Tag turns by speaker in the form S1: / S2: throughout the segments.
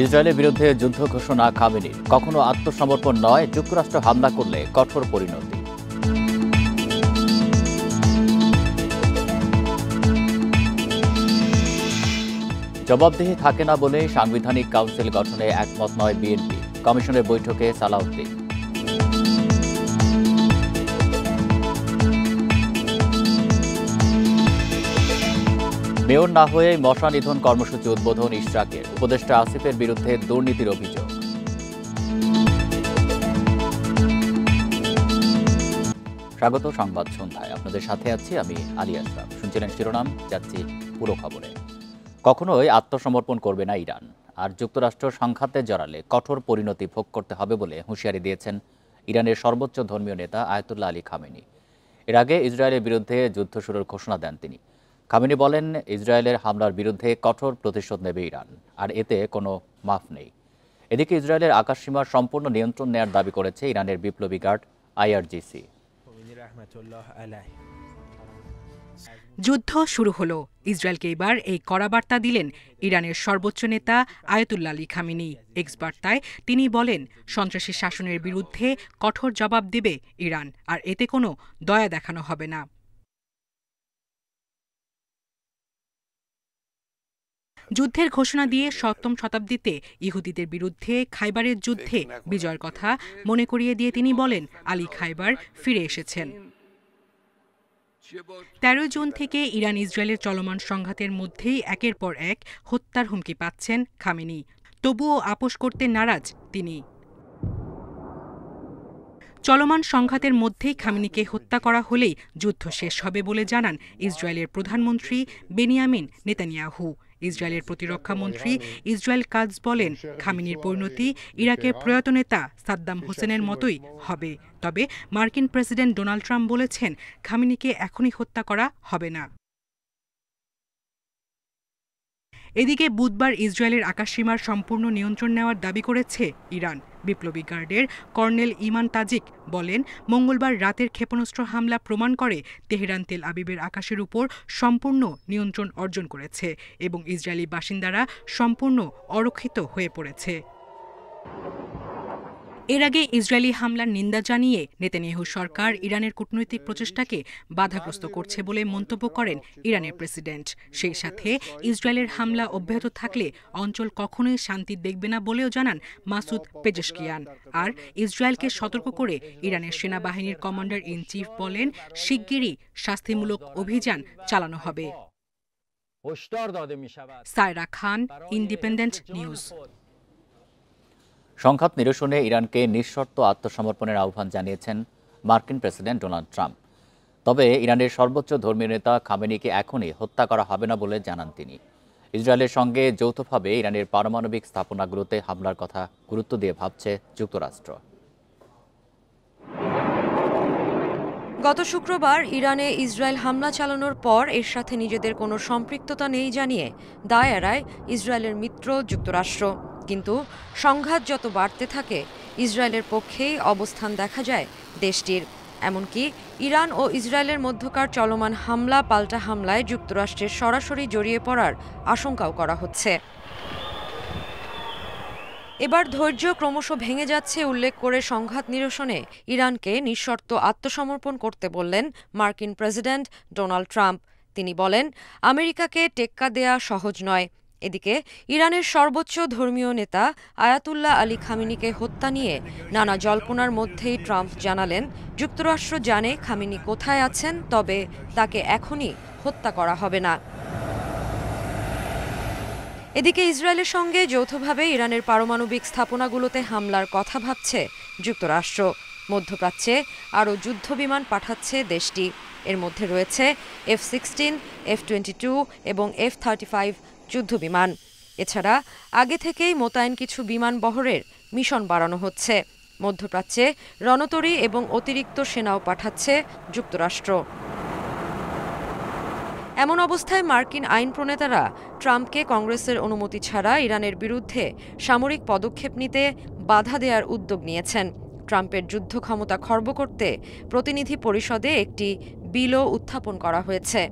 S1: ইসরায়েলের বিরুদ্ধে যুদ্ধ ঘোষণা খামেনির, কখনো আত্মসমর্পণ নয়, যুক্তরাষ্ট্র হামলা করলে কঠোর পরিণতি। জবাবদিহি থাকে না বলে সাংবিধানিক কাউন্সিল গঠনে একমত নয় বিএনপি, কমিশনের বৈঠকে সালাউদ্দিন। মেয়র না হয়ে মশা নিধন কর্মসূচি উদ্বোধন ইশরাকের, উপদেষ্টা আসিফের বিরুদ্ধে দুর্নীতির অভিযোগ। স্বাগত সংবাদ সন্ধ্যায়, আপনাদের সাথে আছি আমি আলী আশরাফ। শুনছিলেন শিরোনাম, যাচ্ছি পুরো খবরে। কখনোই আত্মসমর্পণ করবে না ইরান, আর যুক্তরাষ্ট্র সংঘাতে জড়ালে কঠোর পরিণতি ভোগ করতে হবে বলে হুঁশিয়ারি দিয়েছেন ইরানের সর্বোচ্চ ধর্মীয় নেতা আয়াতুল্লাহ আলী খামেনি। এর আগে ইসরায়েলের বিরুদ্ধে যুদ্ধ শুরুর ঘোষণা দেন তিনি। খামেনি বলেন, ইসরায়েলের হামলার বিরুদ্ধে কঠোর প্রতিশোধ নেবে ইরান, আর এতে কোনো মাফ নেই। এদিকে ইসরায়েলের আকাশসীমার সম্পূর্ণ নিয়ন্ত্রণ নেয়ার দাবি করেছে ইরানের বিপ্লবী গার্ড আইআরজিসি।
S2: যুদ্ধ শুরু হলো, ইসরায়েলকে এবার এই কড়া বার্তা দিলেন ইরানের সর্বোচ্চ নেতা আয়াতুল্লাহ আলী খামেনি। এক্স বার্তায় তিনি বলেন, সন্ত্রাসী শাসনের বিরুদ্ধে কঠোর জবাব দেবে ইরান, আর এতে কোনো দয়া দেখানো হবে না। যুদ্ধের ঘোষণা দিয়ে ৭ম শতাব্দীতে ইহুদিদের বিরুদ্ধে খাইবারের যুদ্ধে বিজয়ের কথা মনে করিয়ে দিয়ে তিনি বলেন, আলী খাইবার ফিরে এসেছেন। ১৩ জুন থেকে ইরান ইসরায়েলের চলমান সংঘাতের মধ্যেই একের পর এক হত্যার হুমকি পাচ্ছেন খামেনি। তবুও আপোস করতে নারাজ তিনি। চলমান সংঘাতের মধ্যেই খামেনিকে হত্যা করা হলেই যুদ্ধ শেষ হবে বলে জানান ইসরায়েলের প্রধানমন্ত্রী বেনিয়ামিন নেতানিয়াহু। ইসরায়েলের প্রতিরক্ষা মন্ত্রী ইসরায়েল কাটজ বলেন, খামেনির পরিণতি ইরাকের প্রয়াত নেতা সাদ্দাম হোসেনের মতোই হবে। তবে মার্কিন প্রেসিডেন্ট ডোনাল্ড ট্রাম্প বলেছেন, খামেনিকে এখনই হত্যা করা হবে না। এদিকে বুধবার ইসরায়েলের আকাশসীমার সম্পূর্ণ নিয়ন্ত্রণ নেওয়ার দাবি করেছে ইরান। বিপ্লবী গার্ডের কর্নেল ইমান তাজিক বলেন, মঙ্গলবার রাতের ক্ষেপণাস্ত্র হামলা প্রমাণ করে তেহরান তেল আবিবের আকাশের উপর সম্পূর্ণ নিয়ন্ত্রণ অর্জন করেছে এবং ইসরায়েলি বাসিন্দারা সম্পূর্ণ অরক্ষিত হয়ে পড়েছে। এর আগে ইসরায়েলি হামলার নিন্দা জানিয়ে নেতানিয়াহু সরকার ইরানের কূটনৈতিক প্রচেষ্টাকে বাধাগ্রস্ত করছে বলে মন্তব্য করেন ইরানের প্রেসিডেন্ট। সেই সাথে ইসরায়েলের হামলা অব্যাহত থাকলে অঞ্চল কখনোই শান্তি দেখবে না বলেও জানান মাসুদ পেজেশকিয়ান। আর ইসরায়েলকে সতর্ক করে ইরানের সেনাবাহিনীর কমান্ডার ইন চিফ বলেন, শিগগিরই শাস্তিমূলক অভিযান চালানো হবে। সায়রা খান, ইন্ডিপেন্ডেন্ট নিউজ।
S1: সংঘাত নিরসনে ইরানকে নিঃশর্ত আত্মসমর্পণের আহ্বান জানিয়েছেন মার্কিন প্রেসিডেন্ট ডোনাল্ড ট্রাম্প। তবে ইরানের সর্বোচ্চ ধর্মীয় নেতা খামেনিকে এখনই হত্যা করা হবে না বলে জানান তিনি। ইসরায়েলের সঙ্গে যৌথভাবে ইরানের পারমাণবিক স্থাপনাগুলোতে হামলার কথা গুরুত্ব দিয়ে ভাবছে যুক্তরাষ্ট্র।
S3: গত শুক্রবার ইরানে ইসরায়েল হামলা চালানোর পর এর সাথে নিজেদের কোনো সম্পৃক্ততা নেই জানিয়ে দায় এড়ায় ইসরায়েলের মিত্র যুক্তরাষ্ট্র। কিন্তু সংঘাত যত বাড়তে থাকে, ইসরায়েলের পক্ষেই অবস্থান দেখা যায় দেশটির। এমনকি ইরান ও ইসরায়েলের মধ্যকার চলমান হামলা পাল্টা হামলায় যুক্তরাষ্ট্রের সরাসরি জড়িয়ে পড়ার আশঙ্কাও করা হচ্ছে। এবার ধৈর্য ক্রমশ ভেঙে যাচ্ছে উল্লেখ করে সংঘাত নিরসনে ইরানকে নিঃশর্ত আত্মসমর্পণ করতে বললেন মার্কিন প্রেসিডেন্ট ডোনাল্ড ট্রাম্প। তিনি বলেন, আমেরিকাকে টেক্কা দেয়া সহজ নয়। এদিকে ইরানের সর্বোচ্চ ধর্মীয় নেতা আয়াতুল্লাহ আলী খামেনিকে হত্যা নিয়ে নানা জল্পনার মধ্যেই ট্রাম্প জানালেন, যুক্তরাষ্ট্র জানে খামেনি কোথায় আছেন, তবে তাকে এখনই হত্যা করা হবে না। এদিকে ইসরায়েলের সঙ্গে যৌথভাবে ইরানের পারমাণবিক স্থাপনাগুলোতে হামলার কথা ভাবছে যুক্তরাষ্ট্র। মধ্যপ্রাচ্যে আরও যুদ্ধবিমান পাঠাচ্ছে দেশটি। এর মধ্যে রয়েছে F-16, F-22 এবং F-35 যুদ্ধবিমান। এছাড়া আগে থেকেই মোতায়েন কিছু বিমান বহরের মিশন বাড়ানো হচ্ছে। মধ্যপ্রাচ্যে রণতরী এবং অতিরিক্ত সেনাও পাঠাচ্ছে যুক্তরাষ্ট্র। এমন অবস্থায় মার্কিন আইন প্রণেতারা ট্রাম্পকে কংগ্রেসের অনুমতি ছাড়া ইরানের বিরুদ্ধে সামরিক পদক্ষেপ নিতে বাধা দেওয়ার উদ্যোগ নিয়েছেন। ট্রাম্পের যুদ্ধ ক্ষমতা খর্ব করতে প্রতিনিধি পরিষদে একটি বিলও উত্থাপন করা হয়েছে।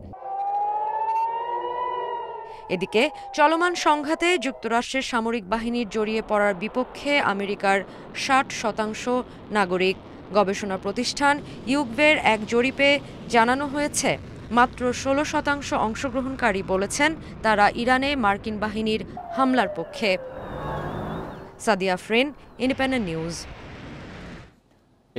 S3: এদিকে চলমান সংঘাতে যুক্তরাষ্ট্রের সামরিক বাহিনীর জড়িয়ে পড়ার বিপক্ষে আমেরিকার ৬০% নাগরিক। গবেষণা প্রতিষ্ঠান ইউকভের এক জরিপে জানানো হয়েছে, মাত্র ১৬% অংশগ্রহণকারী বলেছেন তারা ইরানে মার্কিন বাহিনীর হামলার পক্ষে। Sadia Afrin, independent news.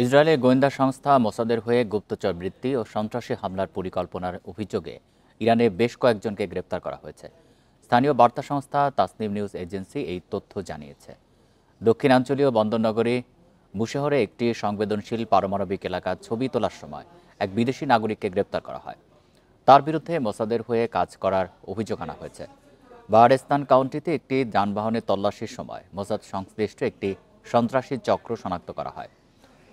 S1: ইসরায়েলের গোয়েন্দা সংস্থা মোসাদের হয়ে গুপ্তচর বৃত্তি ও সন্ত্রাসী হামলার পরিকল্পনার অভিযোগে ইরানে বেশ কয়েকজনকে গ্রেপ্তার করা হয়েছে। স্থানীয় বার্তা সংস্থা তাসনিম নিউজ এজেন্সি এই তথ্য জানিয়েছে। দক্ষিণাঞ্চলীয় বন্দরনগরী বুশেহরে একটি সংবেদনশীল পারমাণবিক এলাকার ছবি তোলার সময় এক বিদেশি নাগরিককে গ্রেপ্তার করা হয়। তার বিরুদ্ধে মোসাদের হয়ে কাজ করার অভিযোগ আনা হয়েছে। বাহারেস্তান কাউন্টিতে একটি যানবাহনে তল্লাশির সময় মোসাদ সংশ্লিষ্ট একটি সন্ত্রাসী চক্র শনাক্ত করা হয়।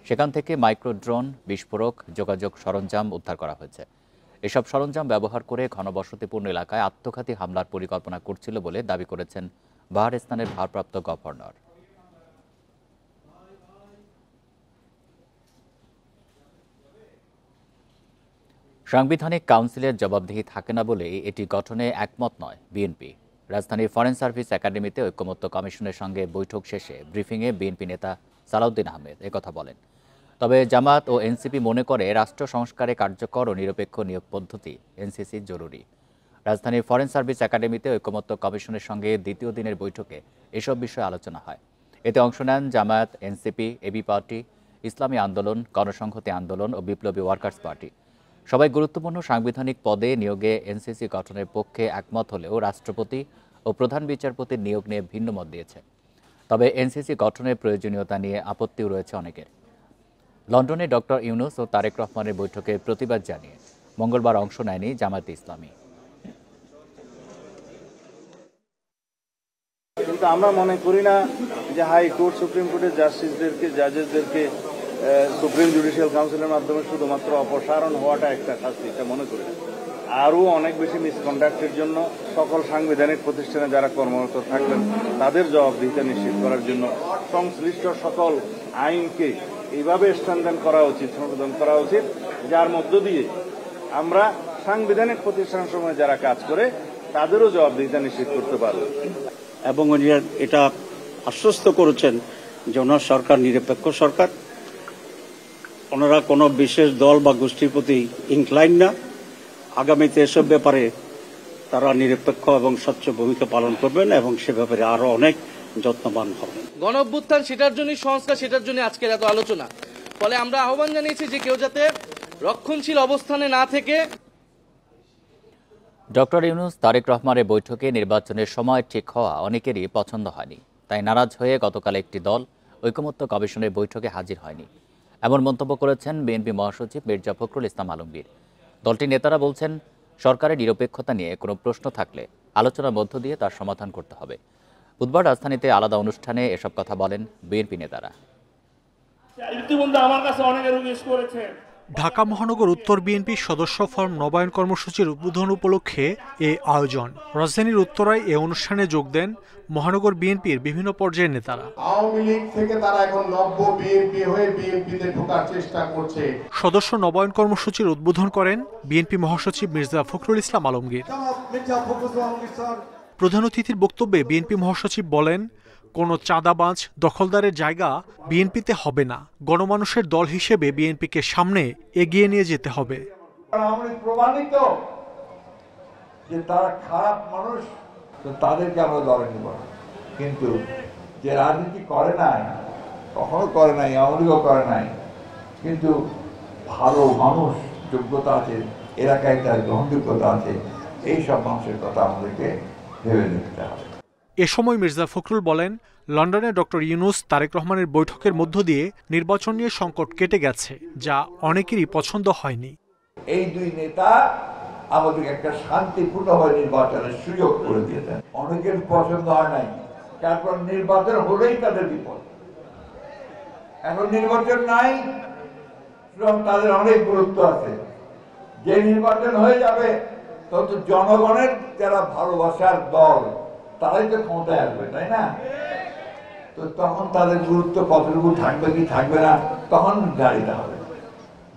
S1: সেখান থেকে মাইক্রো ড্রোন, বিস্ফোরক, যোগাযোগ সরঞ্জাম উদ্ধার করা হয়েছে। এসব সরঞ্জাম ব্যবহার করে ঘনবসতিপূর্ণ এলাকায় আত্মঘাতী হামলার পরিকল্পনা করছিল বলে দাবি করেছেন বাহারেস্তানের ভারপ্রাপ্ত গভর্নর। সাংবিধানিক কাউন্সিলের জবাবদিহি থাকে না বলে এটি গঠনে একমত নয় বিএনপি। রাজধানীর ফরেন সার্ভিস একাডেমিতে ঐকমত্য কমিশনের সঙ্গে বৈঠক শেষে ব্রিফিংয়ে বিএনপি নেতা সালাউদ্দিন আহমেদ একথা বলেন। তবে জামায়াত ও এনসিপি মনে করে রাষ্ট্র সংস্কারে কার্যকর ও নিরপেক্ষ নিয়োগ পদ্ধতি এনসিসি জরুরি। রাজধানীর ফরেন সার্ভিস একাডেমিতে ঐকমত্য কমিশনের সঙ্গে দ্বিতীয় দিনের বৈঠকে এসব বিষয়ে আলোচনা হয়। এতে অংশ নেন জামায়াত, এনসিপি, এবি পার্টি, ইসলামী আন্দোলন, গণসংহতি আন্দোলন ও বিপ্লবী ওয়ার্কার্স পার্টি। সবাই গুরুত্বপূর্ণ সাংবিধানিক পদে নিয়োগে এনসিসি গঠনের পক্ষে একমত হলেও রাষ্ট্রপতি ও প্রধান বিচারপতির নিয়োগ নিয়ে ভিন্ন মত দিয়েছে। তবে এনসিসি গঠনের প্রয়োজনীয়তা নিয়ে আপত্তিও রয়েছে অনেকের। লন্ডনে ডক্টর ইউনূস ও তারেক রহমানের বৈঠকে প্রতিবাদ জানিয়ে মঙ্গলবার অংশ নেয়নি জামায়াতে ইসলামী।
S4: কিন্তু আমরা মনে করি না যে হাইকোর্ট, সুপ্রিম কোর্টের জাজেসদেরকে সুপ্রিম জুডিশিয়াল কাউন্সিলের মাধ্যমে শুধুমাত্র অপসারণ হওয়াটা একটা শাস্তি, এটা মনে করি না। আরও অনেক বেশি মিসকন্ডাক্টের জন্য সকল সাংবিধানিক প্রতিষ্ঠানে যারা কর্মরত থাকবেন তাদের জবাবদিহিতা নিশ্চিত করার জন্য সংশ্লিষ্ট সকল আইনকে এইভাবে স্ট্রেনথেন করা উচিত, সংশোধন করা উচিত, যার মধ্য দিয়ে আমরা সাংবিধানিক প্রতিষ্ঠানসমূহে যারা কাজ করে তাদেরও জবাবদিহিতা নিশ্চিত করতে পারব।
S5: এবং এটা আশ্বস্ত করেছেন যে ওনার সরকার নিরপেক্ষ সরকার, ওনারা কোনো বিশেষ দল বা গোষ্ঠীর প্রতি ইনক্লাইন না। আগামীতে এসব ব্যাপারে তারা নিরপেক্ষ এবং স্বচ্ছ ভূমিকা পালন করবেন এবং সে ব্যাপারে আরো অনেক যত্নবান হবেন।
S6: গণ অভ্যুত্থান, সেটার জন্য সংস্কার, সেটার জন্য আজকের এত আলোচনা। ফলে আমরা আহ্বান জানিয়েছি যে কেউ যাতে রক্ষণশীল অবস্থানে না থেকে।
S1: ডক্টর ইউনূস, তারেক রহমানের বৈঠকে নির্বাচনের সময় ঠিক হওয়া অনেকেরই পছন্দ হয়নি। তাই নারাজ হয়ে গতকাল একটি দল ঐকমত্য কমিশনের বৈঠকে হাজির হয়নি, এমন মন্তব্য করেছেন বিএনপি মহাসচিব মির্জা ফখরুল ইসলাম আলমগীর। দলটির নেতারা বলছেন, সরকারের নিরপেক্ষতা নিয়ে কোনো প্রশ্ন থাকলে আলোচনার মধ্য দিয়ে তার সমাধান করতে হবে। বুধবার রাজধানীতে আলাদা অনুষ্ঠানে এসব কথা বলেন বিএনপি নেতারা।
S7: ঢাকা মহানগর উত্তর বিএনপির সদস্য ফরম নবায়ন কর্মসূচির উদ্বোধন উপলক্ষে এ আয়োজন। রাজধানীর উত্তরায় এ অনুষ্ঠানে যোগ দেন মহানগর বিএনপির বিভিন্ন পর্যায়ের নেতারা।
S8: আওয়ামী লীগ থেকে তারা এখন নব্য বিএনপি হয়ে বিএনপিতে ঢোকার চেষ্টা করছে।
S7: সদস্য নবায়ন কর্মসূচির উদ্বোধন করেন বিএনপি মহাসচিব মির্জা ফখরুল ইসলাম আলমগীর। প্রধান অতিথির বক্তব্যে বিএনপি মহাসচিব বলেন, কোনো চাঁদাবাজ দখলদারের জায়গা বিএনপিতে হবে না। গণমানুষের দল হিসেবে বিএনপিকে সামনে এগিয়ে নিয়ে যেতে হবে।
S8: প্রমাণিত যে তারা খারাপ মানুষ, তো তাদেরকে আমরা দলে নিব না। কিন্তু যে রাজনীতি করে নাই, কখনো করে নাই, আওয়ামী লীগও করে নাই, কিন্তু ভালো মানুষ, যোগ্যতা আছে, এলাকায় তার গ্রহণযোগ্যতা আছে, এই সব মানুষের কথা আমাদেরকে ভেবে দেখতে হবে।
S7: এ সময় মির্জা ফখরুল বলেন, লন্ডনে ডক্টর ইউনূস তারেক রহমানের বৈঠকের মধ্য দিয়ে নির্বাচন নিয়ে সংকট কেটে গেছে, যা অনেকেরই পছন্দ হয়নি।
S8: এই দুই নেতা আমাদের একটা শান্তিপূর্ণভাবে নির্বাচনের সুযোগ করে দিয়েছেন। অনেকের পছন্দ হয় নাই, তারপর নির্বাচন হলেই তাদের বিপদ। এখন নির্বাচন নাই, তাদের অনেক গুরুত্ব আছে। যে নির্বাচন হয়ে যাবে তত জনগণের যারা ভালোবাসার দল তারাই তো ক্ষমতায় আসবে, তাই না? তো তখন তাদের গুরুত্ব কতটুকু থাকবে কি থাকবে না তখন নির্ধারিত হবে।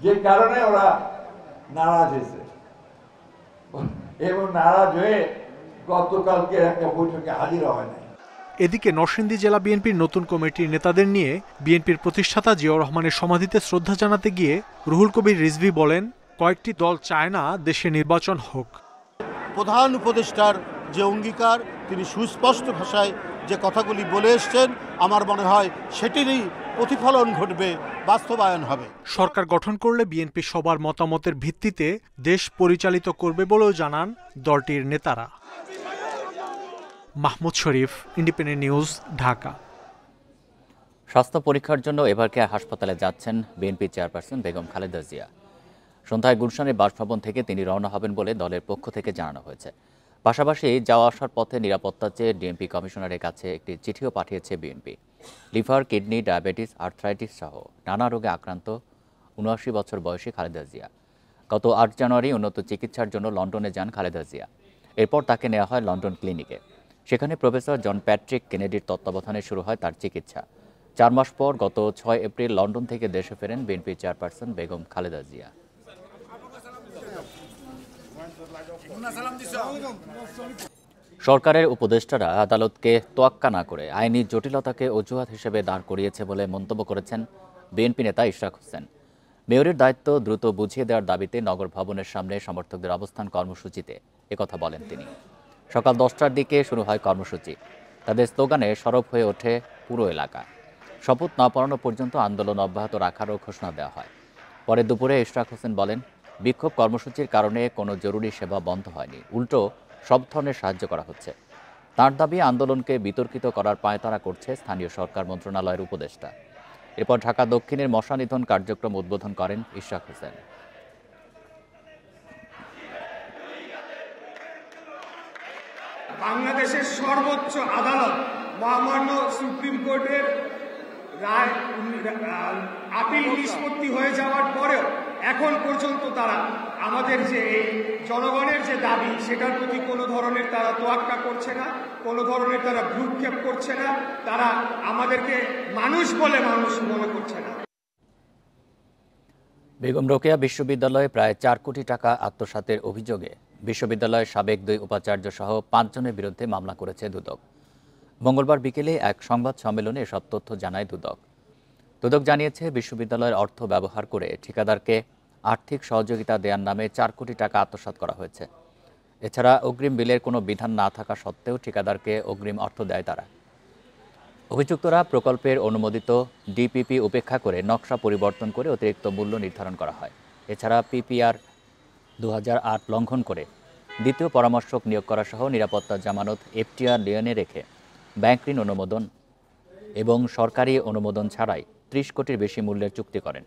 S8: যে কারণে ওরা নারাজ হয়েছে এবং নারাজ হয়ে গতকালকে একটা বৈঠকে হাজির হয় নাই।
S7: এদিকে নরসিংদী জেলা বিএনপির নতুন কমিটির নেতাদের নিয়ে বিএনপির প্রতিষ্ঠাতা জিয়াউর রহমানের সমাধিতে শ্রদ্ধা জানাতে গিয়ে রুহুল কবির রিজভী বলেন, কয়েকটি দল চায় না দেশে নির্বাচন হোক।
S9: প্রধান উপদেষ্টার যে অঙ্গীকার, তিনি সুস্পষ্ট ভাষায় যে কথাগুলি বলে এসছেন, আমার মনে হয় সেটিরই প্রতিফলন ঘটবে, বাস্তবায়ন হবে।
S7: সরকার গঠন করলে বিএনপি সবার মতামতের ভিত্তিতে দেশ পরিচালিত করবে বলেও জানান দলটির নেতারা। মাহমুদ শরীফ, ইন্ডিপেন্ডেন্ট নিউজ, ঢাকা।
S1: স্বাস্থ্য পরীক্ষার জন্য এবার কেয়ার হাসপাতালে যাচ্ছেন বিএনপি চেয়ারপারসন বেগম খালেদা জিয়া। সন্ধ্যায় গুলশানের বাসভবন থেকে তিনি রওনা হবেন বলে দলের পক্ষ থেকে জানানো হয়েছে। পাশাপাশি যাওয়া আসার পথে নিরাপত্তা চেয়ে ডিএমপি কমিশনারের কাছে একটি চিঠিও পাঠিয়েছে BNP. Liver, kidney, diabetes, arthritis সহ নানা রোগে আক্রান্ত ৭৯ বছর বয়সী খালেদা জিয়া গত ৮ জানুয়ারি উন্নত চিকিৎসার জন্য লন্ডনে যান খালেদা জিয়া। এরপর তাকে নেওয়া হয় লন্ডন ক্লিনিকে। সেখানে প্রফেসর জন প্যাট্রিক কেনেডির তত্ত্বাবধানে শুরু হয় তার চিকিৎসা। ৪ মাস পর গত ৬ এপ্রিল লন্ডন থেকে দেশে ফেরেন বিএনপি চেয়ারপারসন বেগম খালেদা জিয়া। সরকারের উপদেষ্টারা আদালতকে তোয়াক্কা না করে আইনি জটিলতাকে অজুহাত হিসেবে দাঁড় করিয়েছে বলে মন্তব্য করেছেন বিএনপি নেতা ইশরাক হোসেন। মেয়রের দায়িত্ব দ্রুত বুঝিয়ে দেওয়ার দাবিতে নগর ভবনের সামনে সমর্থকদের অবস্থান কর্মসূচিতে একথা বলেন তিনি। সকাল 10টার দিকে শুরু হয় কর্মসূচি। তাদের স্লোগানে সরব হয়ে ওঠে পুরো এলাকা। শপথ না পড়ানো পর্যন্ত আন্দোলন অব্যাহত রাখারও ঘোষণা দেওয়া হয়। পরে দুপুরে ইশরাক হোসেন বলেন, বিক্ষোভ কর্মসূচির কারণে কোনো জরুরি সেবা বন্ধ হয়নি, উল্টো সব ধরনের সাহায্য করা হচ্ছে। তার দাবি আন্দোলনকে বিতর্কিত করার পায়তারা করছে স্থানীয় সরকার মন্ত্রণালয়ের উপদেষ্টা। এরপর ঢাকা দক্ষিণের মশা নিধন কার্যক্রম উদ্বোধন করেন ইশরাক হোসেন।
S10: বাংলাদেশের সর্বোচ্চ আদালত মহামান্য সুপ্রিম কোর্টের রায় আপিল নিষ্পত্তি হয়ে যাওয়ার পরেও এখন পর্যন্ত তারা আমাদের যে জনগণের যে দাবি সেটার প্রতি কোনো ধরনের তারা তোয়াক্কা করছে না, কোনো ধরনের তারা ভ্রুক্ষেপ করছে না, তারা আমাদেরকে মানুষ বলে মানুষ মনে করছে না।
S1: বেগম রোকেয়া বিশ্ববিদ্যালয়ে প্রায় ৪ কোটি টাকা আত্মসাতের অভিযোগে বিশ্ববিদ্যালয়ের সাবেক 2 উপাচার্য সহ 5 জনের বিরুদ্ধে মামলা করেছে দুদক। মঙ্গলবার বিকেলে এক সংবাদ সম্মেলনে এসব তথ্য জানায় দুদক। দুদক জানিয়েছে, বিশ্ববিদ্যালয়ের অর্থ ব্যবহার করে ঠিকাদারকে আর্থিক সহযোগিতা দেওয়ার নামে 4 কোটি টাকা আত্মসাৎ করা হয়েছে। এছাড়া অগ্রিম বিলের কোনো বিধান না থাকা সত্ত্বেও ঠিকাদারকে অগ্রিম অর্থ দেয় তারা। অভিযুক্তরা প্রকল্পের অনুমোদিত ডিপিপি উপেক্ষা করে নকশা পরিবর্তন করে অতিরিক্ত মূল্য নির্ধারণ করা হয়। এছাড়া পিপিআর 2008 লঙ্ঘন করে দ্বিতীয় পরামর্শক নিয়োগ করা সহ নিরাপত্তা জামানত এফটিআর লিয়নে রেখে ব্যাংক ঋণ অনুমোদন এবং সরকারি অনুমোদন ছাড়াই 30 কোটির বেশি মূল্যের চুক্তি করেন।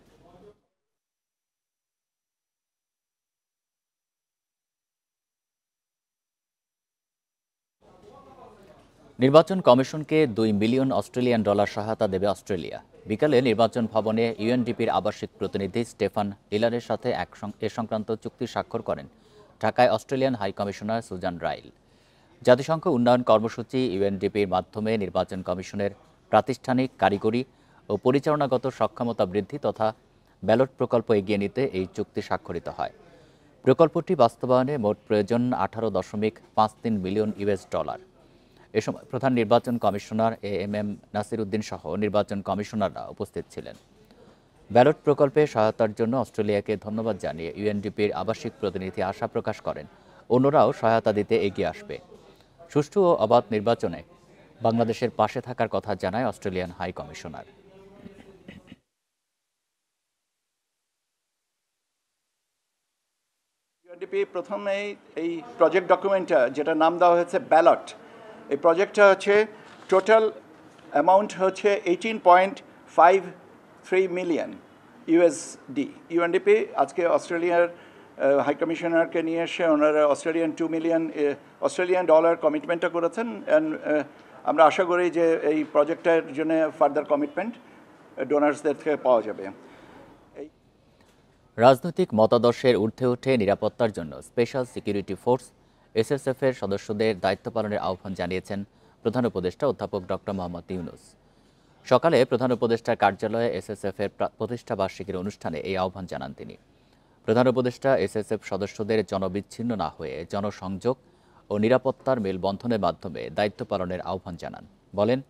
S1: নির্বাচন কমিশনকে $2 মিলিয়ন অস্ট্রেলিয়ান ডলার সহায়তা দেবে অস্ট্রেলিয়া। বিকালে নির্বাচন ভবনে ইউএনডিপির আবাসিক প্রতিনিধি স্টেফান লিলারের সাথে এ সংক্রান্ত চুক্তি স্বাক্ষর করেন ঢাকায় Australian high commissioner Susan Ryle. জাতিসংঘ উন্নয়ন কর্মসূচি ইউএনডিপির মাধ্যমে নির্বাচন কমিশনের প্রাতিষ্ঠানিক, কারিগরি ও পরিচালনাগত সক্ষমতা বৃদ্ধি তথা ব্যালট প্রকল্প এগিয়ে নিতে এই চুক্তি স্বাক্ষরিত হয়। প্রকল্পটি বাস্তবায়নে মোট প্রয়োজন $18.53 মিলিয়ন ডলার। এ সময় প্রধান নির্বাচন কমিশনার এএমএম নাসির উদ্দিন সহ নির্বাচন কমিশনাররা উপস্থিত ছিলেন। ব্যালট প্রকল্পে সহায়তার জন্য অস্ট্রেলিয়াকে ধন্যবাদ জানিয়ে ইউএনডিপির আবাসিক প্রতিনিধি আশা প্রকাশ করেন অন্যরাও সহায়তা দিতে এগিয়ে আসবে। সুষ্ঠু ও অবাধ নির্বাচনে বাংলাদেশের পাশে থাকার কথা জানায় অস্ট্রেলিয়ান হাই কমিশনার।
S11: ইউএনডিপি প্রথমে এই প্রজেক্ট ডকুমেন্টটা যেটা নাম দেওয়া হয়েছে ব্যালট, এই প্রজেক্টটা হচ্ছে টোটাল অ্যামাউন্ট হচ্ছে $18.53 মিলিয়ন। ইউএনডিপি আজকে অস্ট্রেলিয়ার হাই কমিশনারকে নিয়ে এসে ওনারা $2 মিলিয়ন অস্ট্রেলিয়ান ডলার কমিটমেন্টটা করেছেন। আমরা আশা করি যে এই প্রজেক্টের জন্য ফার্দার কমিটমেন্ট ডোনার্সদের থেকে পাওয়া যাবে।
S1: রাজনৈতিক মতাদর্শের ঊর্ধ্বে উঠে নিরাপত্তার জন্য স্পেশাল সিকিউরিটি ফোর্স এসএসএফের সদস্যদের দায়িত্ব পালনের আহ্বান জানিয়েছেন প্রধান উপদেষ্টা অধ্যাপক ডক্টর মোহাম্মদ ইউনূস। সকালে প্রধান উপদেষ্টার কার্যালয়ে এসএসএফের প্রতিষ্ঠা বার্ষিকীর অনুষ্ঠানে এই আহ্বান জানান তিনি। প্রধান উপদেষ্টা এসএসএফ সদস্যদের জনবিচ্ছিন্ন না হয়ে জনসংযোগ ও নিরাপত্তার মেলবন্ধনের মাধ্যমে দায়িত্ব পালনের আহ্বান জানান। বলেন,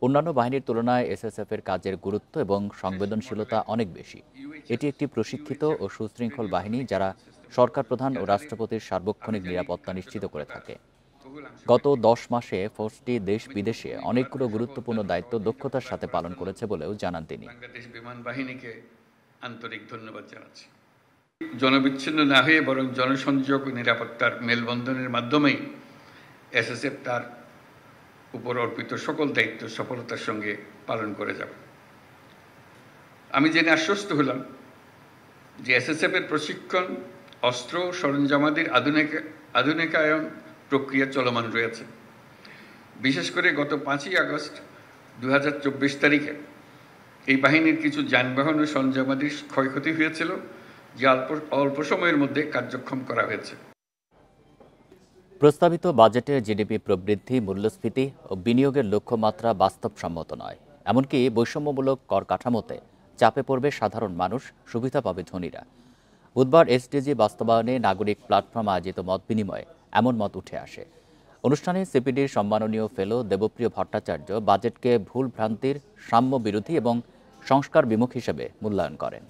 S1: অন্যান্য বাহিনীর তুলনায় এসএসএফের কাজের গুরুত্ব এবং সংবেদনশীলতা অনেক বেশি। এটি একটি প্রশিক্ষিত ও সুশৃঙ্খল বাহিনী যারা সরকার প্রধান ও রাষ্ট্রপতির সার্বক্ষণিক নিরাপত্তা নিশ্চিত করে থাকে। গত 10 মাসে ফোর্সটি দেশ বিদেশে অনেকগুলো গুরুত্বপূর্ণ দায়িত্ব দক্ষতার সাথে পালন করেছে বলেও জানান তিনি।
S12: বাংলাদেশ বিমান বাহিনীকে আন্তরিক ধন্যবাদ জানাচ্ছি। জনবিচ্ছিন্ন না হয়ে বরং জনসংযোগ ও নিরাপত্তার মেলবন্ধনের মাধ্যমেই এসএসএফ তার উপর অর্পিত সকল দায়িত্ব সফলতার সঙ্গে পালন করে যাবে। আমি জেনে আশ্বস্ত হলাম যে এসএসএফ এর প্রশিক্ষণ, অস্ত্র সরঞ্জামাদির আধুনিকায়ন প্রক্রিয়া চলমান রয়েছে। বিশেষ করে গত 5ই আগস্ট 2024 তারিখে এই বাহিনীর কিছু যানবাহন ও সরঞ্জামাদির ক্ষয়ক্ষতি হয়েছিল, যা অল্প সময়ের মধ্যে কার্যক্ষম করা হয়েছে।
S1: প্রস্তাবিত বাজেটে জিডিপি প্রবৃদ্ধি, মূল্যস্ফীতি ও বিনিয়োগের লক্ষ্যমাত্রা বাস্তবসম্মত নয়। এমনকি বৈষম্যমূলক কর কাঠামোতে চাপে পড়বে সাধারণ মানুষ, সুবিধা পাবে ধনীরা। বুধবার এসডিজি বাস্তবায়নে নাগরিক প্ল্যাটফর্ম আয়োজিত মত বিনিময়ে এমন মত উঠে আসে। অনুষ্ঠানে সিপিডির সম্মাননীয় ফেলো দেবপ্রিয় ভট্টাচার্য বাজেটকে ভুল ভ্রান্তির, সাম্য বিরোধী এবং সংস্কার বিমুখ হিসেবে মূল্যায়ন করেন।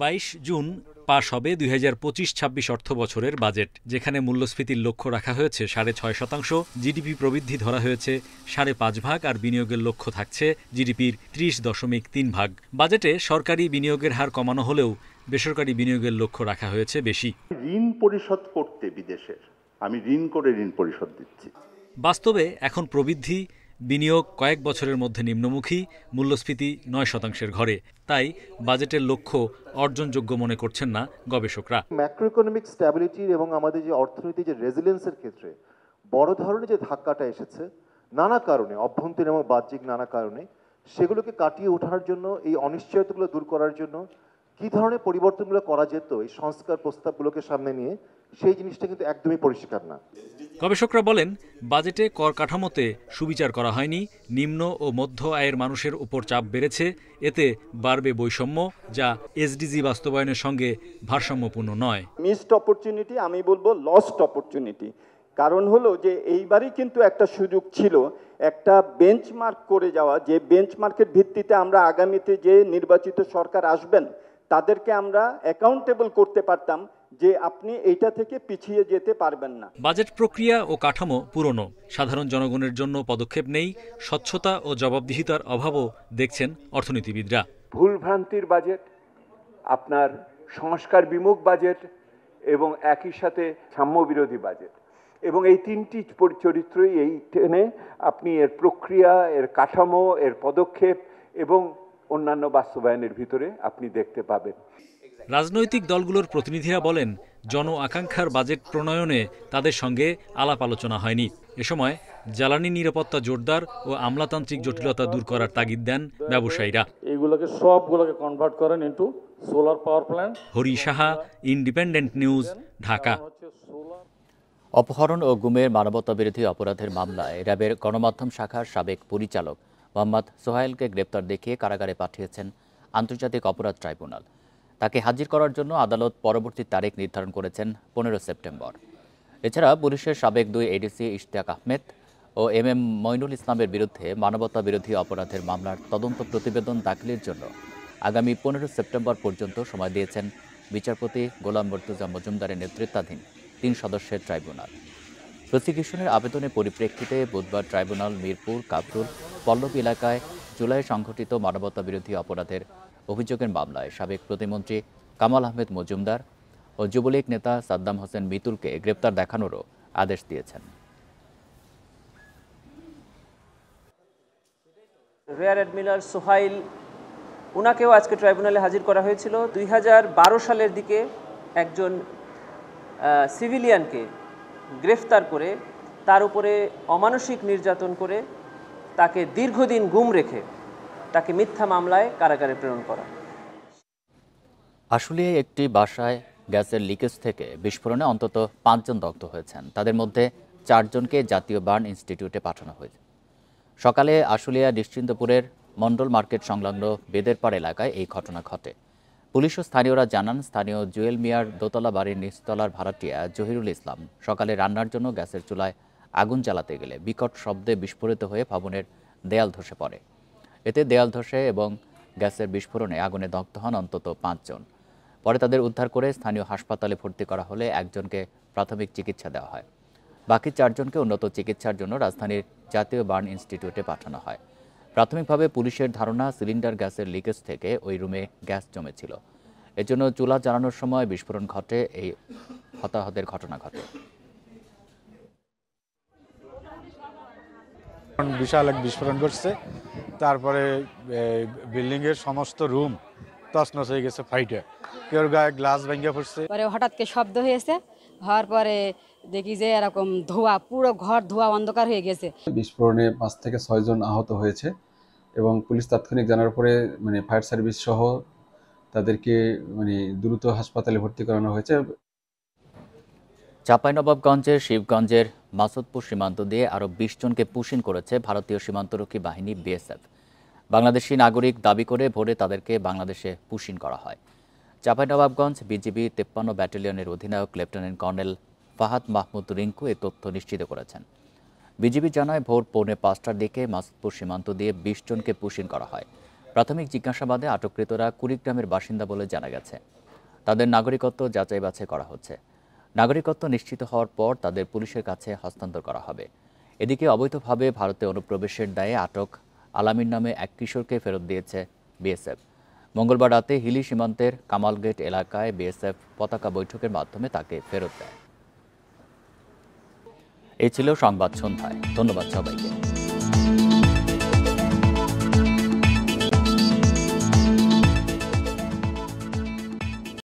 S13: 22 জুন পাশ হবে 2025-26 অর্থ বছরের বাজেট, যেখানে মূল্যস্ফীতির লক্ষ্য রাখা হয়েছে 6.5%, জিডিপি প্রবৃদ্ধি ধরা হয়েছে 5.5% আর বিনিয়োগের লক্ষ্য থাকছে জিডিপির 30.3%। বাজেটে সরকারি বিনিয়োগের হার কমানো হলেও বেসরকারি বিনিয়োগের লক্ষ্য রাখা হয়েছে বেশি।
S14: ঋণ পরিশোধ করতে বিদেশের, আমি ঋণ করে ঋণ পরিশোধ দিচ্ছি।
S13: বাস্তবে এখন প্রবৃদ্ধি, বিনিয়োগ কয়েক বছরের মধ্যে নিম্নমুখী, মূল্যস্ফীতি 9% ঘরে। তাই বাজেটের লক্ষ্য অর্জনযোগ্য মনে করছেন না গবেষকরা।
S15: ম্যাক্রো ইকোনমিক স্ট্যাবিলিটির এবং আমাদের যে অর্থনীতি যে রেজিলিয়েন্সের ক্ষেত্রে বড় ধরনের যে ধাক্কাটা এসেছে নানা কারণে, অভ্যন্তরীণ এবং বাহ্যিক নানা কারণে, সেগুলোকে কাটিয়ে ওঠার জন্য, এই অনিশ্চয়তাগুলো দূর করার জন্য কী ধরনের পরিবর্তনগুলো করা যেত এই সংস্কার প্রস্তাবগুলোকে সামনে নিয়ে, সেই জিনিসটা কিন্তু একদমই পরিষ্কার না।
S13: গবেষকরা বলেন, বাজেটে কর কাঠামোতে সুবিচার করা হয়নি, নিম্ন ও মধ্য আয়ের মানুষের উপর চাপ বেড়েছে, এতে বাড়বে বৈষম্য, যা এসডিজি বাস্তবায়নের সঙ্গে ভারসাম্যপূর্ণ নয়।
S16: মিসড অপরচুনিটি, আমি বলবো লস্ট অপরচুনিটি। কারণ হলো যে এইবারই কিন্তু একটা সুযোগ ছিল একটা বেঞ্চমার্ক করে যাওয়া, যে বেঞ্চমার্কের ভিত্তিতে আমরা আগামীতে যে নির্বাচিত সরকার আসবেন তাদেরকে আমরা অ্যাকাউন্টেবল করতে পারতাম যে আপনি এইটা থেকে পিছিয়ে যেতে পারবেন না।
S13: বাজেট প্রক্রিয়া ও কাঠামো পুরনো, সাধারণ জনগণের জন্য পদক্ষেপ নেই, স্বচ্ছতা ও জবাবদিহিতার অভাবও দেখছেন অর্থনীতিবিদরা।
S17: ভুল ভ্রান্তির বাজেট, আপনার সংস্কার বিমুখ বাজেট এবং একই সাথে সাম্য বিরোধী বাজেট, এবং এই তিনটি চরিত্রই এই টেনে আপনি এর প্রক্রিয়া, এর কাঠামো, এর পদক্ষেপ এবং অন্যান্য বাস্তবায়নের ভিতরে আপনি দেখতে পাবেন।
S13: রাজনৈতিক দলগুলোর প্রতিনিধিরা বলেন, জন আকাঙ্ক্ষার বাজেট প্রণয়নে তাদের সঙ্গে আলাপ আলোচনা হয়নি। এ সময় জ্বালানি নিরাপত্তা জোরদার ও আমলাতান্ত্রিক জটিলতা দূর করার তাগিদ দেন ব্যবসায়ীরা।
S18: এইগুলোকে সবগুলোকে কনভার্ট করেন into solar power plant.
S13: Hari Saha, independent news, Dhaka.
S1: অপহরণ ও গুমের মানবতাবিরোধী অপরাধের মামলায় র্যাবের গণমাধ্যম শাখার সাবেক পরিচালক মোহাম্মদ সোহাইলকে গ্রেপ্তার দেখিয়ে কারাগারে পাঠিয়েছেন আন্তর্জাতিক অপরাধ ট্রাইব্যুনাল। তাকে হাজির করার জন্য আদালত পরবর্তী তারিখ নির্ধারণ করেছেন 15 সেপ্টেম্বর। এছাড়া পুলিশের সাবেক 2 এডিসি ইশতিয়াক আহমেদ ও MM মইনুল ইসলামের বিরুদ্ধে মানবতাবিরোধী অপরাধের মামলার তদন্ত প্রতিবেদন দাখিলের জন্য আগামী 15 সেপ্টেম্বর পর্যন্ত সময় দিয়েছেন বিচারপতি গোলাম মর্তুজা মজুমদারের নেতৃত্বাধীন 3 সদস্যের ট্রাইব্যুনাল। প্রসিকিউশনের আবেদনের পরিপ্রেক্ষিতে বুধবার ট্রাইব্যুনাল মিরপুর, কাবরুল, পল্লবী এলাকায় জুলাই সংঘটিত মানবতাবিরোধী অপরাধের অভিযোগের মামলায় সাবেক প্রতিমন্ত্রী কামাল আহমেদ মজুমদার ও যুবলীগ নেতা সাদ্দাম হোসেন মিতুলকে গ্রেপ্তার দেখানোরও আদেশ দিয়েছেন।
S19: রিয়ার অ্যাডমিরাল সোহাইল, ওনাকেও আজকে ট্রাইব্যুনালে হাজির করা হয়েছিল। 2012 সালের দিকে একজন সিভিলিয়ানকে গ্রেফতার করে তার উপরে অমানসিক নির্যাতন করে তাকে দীর্ঘদিন গুম রেখে তাকে মিথ্যা মামলায় কারাগারে প্রেরণ করা।
S1: আশুলিয়ায় একটি বাসায় গ্যাসের লিকেজ থেকে বিস্ফোরণে অন্তত 5 জন দগ্ধ হয়েছেন। তাদের মধ্যে 4 জনকে জাতীয় বার্ন ইনস্টিটিউটে পাঠানো হয়েছে। সকালে আশুলিয়া নিশ্চিন্তপুরের মন্ডল মার্কেট সংলগ্ন বেদেরপাড় এলাকায় এই ঘটনা ঘটে। পুলিশ ও স্থানীয়রা জানান, স্থানীয় জুয়েল মিয়ার দোতলা বাড়ির নিচতলার ভাড়াটিয়া জহিরুল ইসলাম সকালে রান্নার জন্য গ্যাসের চুলায় আগুন জ্বালাতে গেলে বিকট শব্দে বিস্ফোরিত হয়ে ভবনের দেয়াল ধসে পড়ে। এতে দেয়াল ধসে এবং গ্যাসের বিস্ফোরণে আগুনে দগ্ধ হন অন্তত 5 জন। পরে তাদের উদ্ধার করে স্থানীয় হাসপাতালে ভর্তি করা হলে একজনকে প্রাথমিক চিকিৎসা দেওয়া হয়। বাকি 4 জনকে উন্নত চিকিৎসার জন্য রাজধানীর জাতীয় বার্ন ইনস্টিটিউটে পাঠানো হয়। প্রাথমিকভাবে পুলিশের ধারণা, সিলিন্ডার গ্যাসের লিকেজ থেকে ওই রুমে গ্যাস জমেছিল। এজন্য চুলা জ্বালানোর সময় বিস্ফোরণ ঘটে, এই হতাহতের ঘটনা ঘটে।
S20: বিশাল এক বিস্ফোরণ ঘটছে, তারপরে বিল্ডিংয়ের সমস্ত রুম তছনছ হয়ে গেছে ফাইটে, কেউ গায়ে গ্লাস ভেঙে পড়ছে।
S21: পরে হঠাৎ করে শব্দ হয়েছে, হওয়ার পরে দেখি যে এরকম ধোঁয়া, পুরো ঘর ধোঁয়া অন্ধকার হয়ে গেছে।
S22: বিস্ফোরণে 5 থেকে 6 জন আহত হয়েছে এবং পুলিশ তাৎক্ষণিক জানার পরে ফায়ার সার্ভিস সহ তাদেরকে দ্রুত হাসপাতালে ভর্তি করানো হয়েছে।
S1: চাঁপাইনবাবগঞ্জের শিবগঞ্জের মাসুদপুর সীমান্ত দিয়ে আরও 20 জনকে পুশিন করেছে ভারতীয় সীমান্তরক্ষী বাহিনী বিএসএফ। বাংলাদেশি নাগরিক দাবি করে ভোরে তাদেরকে বাংলাদেশে পুশিন করা হয়। চাঁপাইনবাবগঞ্জ বিজিবি 53 ব্যাটালিয়নের অধিনায়ক লেফটেন্যান্ট কর্নেল ফাহাদ মাহমুদ রিঙ্কু এই তথ্য নিশ্চিত করেছেন। বিজিবি জানায়, ভোর 4:45টার দিকে মাসুদপুর সীমান্ত দিয়ে 20 জনকে পুশিন করা হয়। প্রাথমিক জিজ্ঞাসাবাদে আটককৃতরা কুড়িগ্রামের বাসিন্দা বলে জানা গেছে। তাদের নাগরিকত্ব যাচাই বাছাই করা হচ্ছে। নাগরিকত্ব নিশ্চিত হওয়ার পর তাদের পুলিশের কাছে হস্তান্তর করা হবে। এদিকে অবৈধভাবে ভারতে অনুপ্রবেশের দায়ে আটক আলামিন নামে এক কিশোরকে ফেরত দিয়েছে বিএসএফ। মঙ্গলবার রাতে হিলি সীমান্তের কামালগেট এলাকায় বিএসএফ পতাকা বৈঠকের মাধ্যমে তাকে ফেরত দেয়। এই ছিল সংবাদ সন্ধ্যায়। ধন্যবাদ সবাইকে।